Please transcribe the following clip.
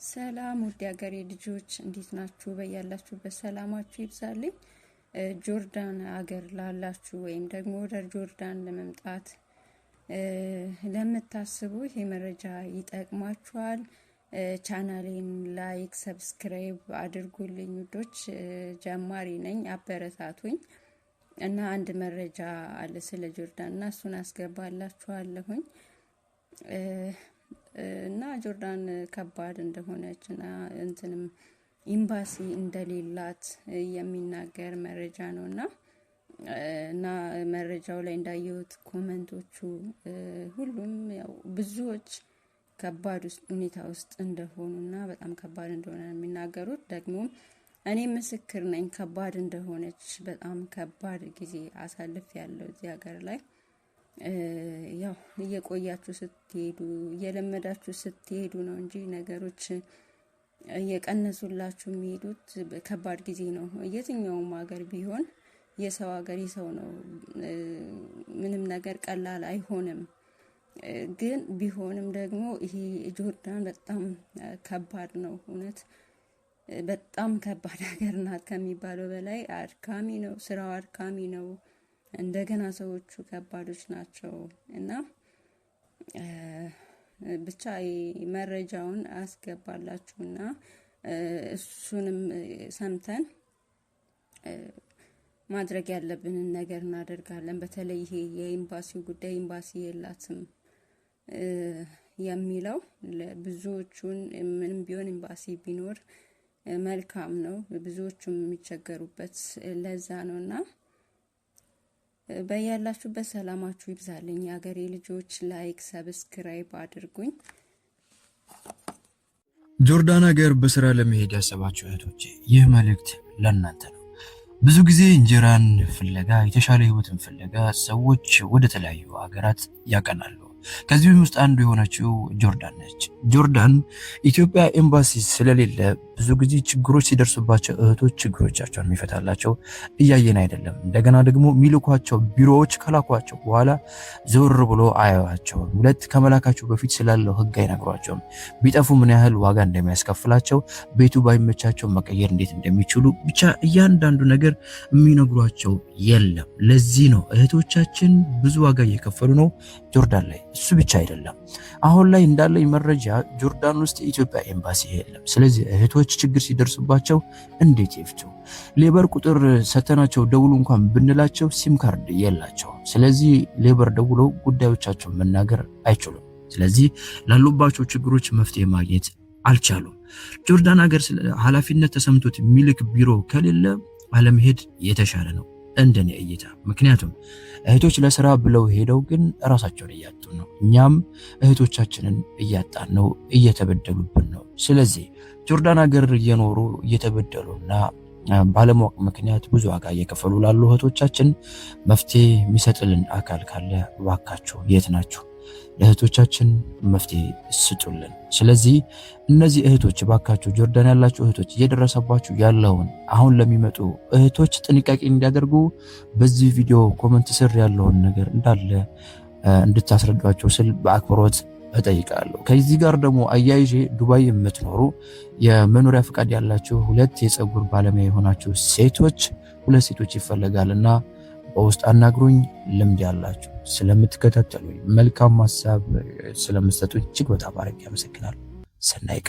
ሰላም ውድ ሀገሬ ልጆች እንዴት ናችሁ? በያላችሁበት ሰላማችሁ ይብዛልኝ። ጆርዳን ሀገር ላላችሁ ወይም ደግሞ ወደ ጆርዳን ለመምጣት ለምታስቡ ይሄ መረጃ ይጠቅማችኋል። ቻናሌን ላይክ፣ ሰብስክራይብ አድርጉልኝ ውዶች። ጀማሪ ነኝ፣ አበረታቱኝ እና አንድ መረጃ አለ ስለ ጆርዳን እና እሱን አስገባላችኋለሁኝ። እና ጆርዳን ከባድ እንደሆነች እና እንትንም ኤምባሲ እንደሌላት የሚናገር መረጃ ነውና እና መረጃው ላይ እንዳየሁት ኮሜንቶቹ ሁሉም ያው ብዙዎች ከባድ ሁኔታ ውስጥ እንደሆኑና በጣም ከባድ እንደሆነ የሚናገሩት። ደግሞ እኔ ምስክር ነኝ ከባድ እንደሆነች። በጣም ከባድ ጊዜ አሳልፍ ያለው እዚህ ሀገር ላይ ያው እየቆያችሁ ስትሄዱ እየለመዳችሁ ስትሄዱ ነው እንጂ ነገሮች እየቀነሱላችሁ የሚሄዱት ከባድ ጊዜ ነው። የትኛውም ሀገር ቢሆን የሰው ሀገር የሰው ነው። ምንም ነገር ቀላል አይሆንም። ግን ቢሆንም ደግሞ ይሄ ጆርዳን በጣም ከባድ ነው። እውነት በጣም ከባድ ሀገር ናት ከሚባለው በላይ አድካሚ ነው። ስራው አድካሚ ነው። እንደገና ሰዎቹ ከባዶች ናቸው እና ብቻ መረጃውን አስገባላችሁና እሱንም ሰምተን ማድረግ ያለብንን ነገር እናደርጋለን። በተለይ ይሄ የኤምባሲው ጉዳይ ኤምባሲ የላትም የሚለው ብዙዎቹን ምንም ቢሆን ኤምባሲ ቢኖር መልካም ነው። ብዙዎቹም የሚቸገሩበት ለዛ ነውና በያላችሁበት ሰላማችሁ ይብዛልኝ የሀገሬ ልጆች። ላይክ ሰብስክራይብ አድርጉኝ። ጆርዳን ሀገር በስራ ለመሄድ ያሰባችሁ እህቶቼ ይህ መልእክት ለእናንተ ነው። ብዙ ጊዜ እንጀራን ፍለጋ የተሻለ ህይወትን ፍለጋ ሰዎች ወደ ተለያዩ ሀገራት ያቀናሉ። ከዚህም ውስጥ አንዱ የሆነችው ጆርዳን ነች። ጆርዳን ኢትዮጵያ ኤምባሲ ስለሌለ ብዙ ጊዜ ችግሮች ሲደርሱባቸው እህቶች ችግሮቻቸውን የሚፈታላቸው እያየን አይደለም። እንደገና ደግሞ የሚልኳቸው ቢሮዎች ከላኳቸው በኋላ ዘወር ብሎ አያዩዋቸውም። ሁለት ከመላካቸው በፊት ስላለው ህግ አይነግሯቸውም። ቢጠፉ ምን ያህል ዋጋ እንደሚያስከፍላቸው፣ ቤቱ ባይመቻቸው መቀየር እንዴት እንደሚችሉ፣ ብቻ እያንዳንዱ ነገር የሚነግሯቸው የለም። ለዚህ ነው እህቶቻችን ብዙ ዋጋ እየከፈሉ ነው ጆርዳን ላይ። እሱ ብቻ አይደለም፣ አሁን ላይ እንዳለኝ መረጃ ጆርዳን ውስጥ የኢትዮጵያ ኤምባሲ የለም። ስለዚህ እህቶች ችግር ሲደርስባቸው እንዴት ይፍቱ? ሌበር ቁጥር ሰተናቸው ደውሉ እንኳን ብንላቸው ሲም ካርድ የላቸው። ስለዚህ ሌበር ደውለው ጉዳዮቻቸውን መናገር አይችሉም። ስለዚህ ላሉባቸው ችግሮች መፍትሄ ማግኘት አልቻሉም። ጆርዳን ሀገር ኃላፊነት ተሰምቶት የሚልክ ቢሮ ከሌለ አለመሄድ የተሻለ ነው እንደኔ እይታ። ምክንያቱም እህቶች ለስራ ብለው ሄደው ግን ራሳቸውን እያጡ ነው። እኛም እህቶቻችንን እያጣን ነው፣ እየተበደሉብን ነው። ስለዚህ ጆርዳን ሀገር እየኖሩ እየተበደሉና ባለማወቅ ምክንያት ብዙ ዋጋ እየከፈሉ ላሉ እህቶቻችን መፍትሄ የሚሰጥልን አካል ካለ እባካችሁ የት ናችሁ? ለእህቶቻችን መፍትሄ ስጡልን። ስለዚህ እነዚህ እህቶች እባካችሁ ጆርዳን ያላችሁ እህቶች እየደረሰባችሁ ያለውን አሁን ለሚመጡ እህቶች ጥንቃቄ እንዲያደርጉ በዚህ ቪዲዮ ኮሜንት ስር ያለውን ነገር እንዳለ እንድታስረዷቸው ስል በአክብሮት እጠይቃለሁ። ከዚህ ጋር ደግሞ አያይዤ ዱባይ የምትኖሩ የመኖሪያ ፍቃድ ያላችሁ ሁለት የፀጉር ባለሙያ የሆናችሁ ሴቶች ሁለት ሴቶች ይፈልጋልና በውስጥ አናግሩኝ። ልምድ ያላችሁ ስለምትከታተሉኝ መልካም ሐሳብ ስለምትሰጡኝ እጅግ በጣም አመሰግናለሁ። ሰናይ